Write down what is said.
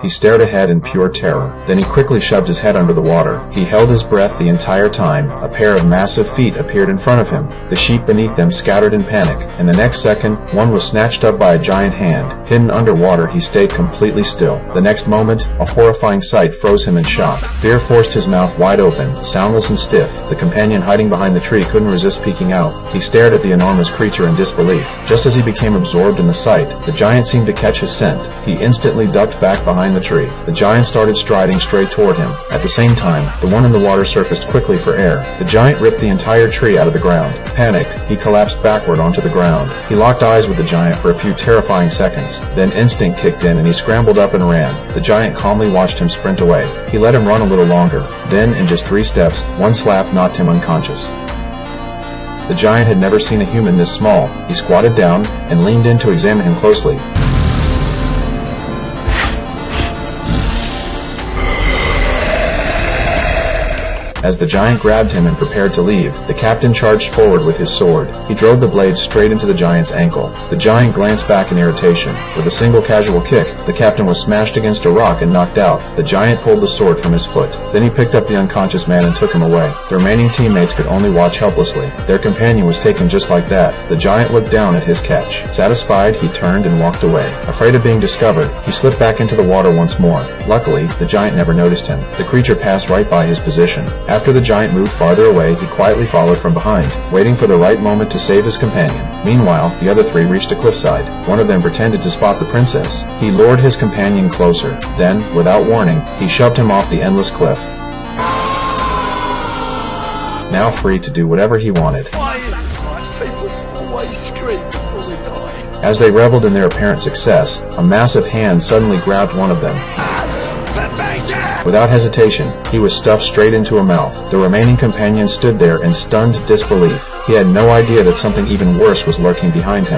He stared ahead in pure terror. Then he quickly shoved his head under the water. He held his breath the entire time. A pair of massive feet appeared in front of him. The sheep beneath them scattered in panic. In the next second, one was snatched up by a giant hand. Hidden underwater, he stayed completely still. The next moment, a horrifying sight froze him in shock. Fear forced his mouth wide open, soundless and stiff. The companion hiding behind the tree couldn't resist peeking out. He stared at the enormous creature in disbelief. Just as he became absorbed in the sight, the giant seemed to catch his scent. He instantly ducked back behind the tree. The giant started striding straight toward him. At the same time, the one in the water surfaced quickly for air. The giant ripped the entire tree out of the ground. Panicked, he collapsed backward onto the ground. He locked eyes with the giant for a few terrifying seconds. Then instinct kicked in and he scrambled up and ran. The giant calmly watched him sprint away. He let him run a little longer. Then, in just 3 steps, one slap knocked him unconscious. The giant had never seen a human this small. He squatted down and leaned in to examine him closely. As the giant grabbed him and prepared to leave, the captain charged forward with his sword. He drove the blade straight into the giant's ankle. The giant glanced back in irritation. With a single casual kick, the captain was smashed against a rock and knocked out. The giant pulled the sword from his foot. Then he picked up the unconscious man and took him away. The remaining teammates could only watch helplessly. Their companion was taken just like that. The giant looked down at his catch. Satisfied, he turned and walked away. Afraid of being discovered, he slipped back into the water once more. Luckily, the giant never noticed him. The creature passed right by his position. After the giant moved farther away, he quietly followed from behind, waiting for the right moment to save his companion. Meanwhile, the other 3 reached a cliffside. One of them pretended to spot the princess. He lured his companion closer. Then, without warning, he shoved him off the endless cliff. Now free to do whatever he wanted. Why is it like people always scream before they die? As they reveled in their apparent success, a massive hand suddenly grabbed one of them. Without hesitation, he was stuffed straight into a mouth. The remaining companion stood there in stunned disbelief. He had no idea that something even worse was lurking behind him.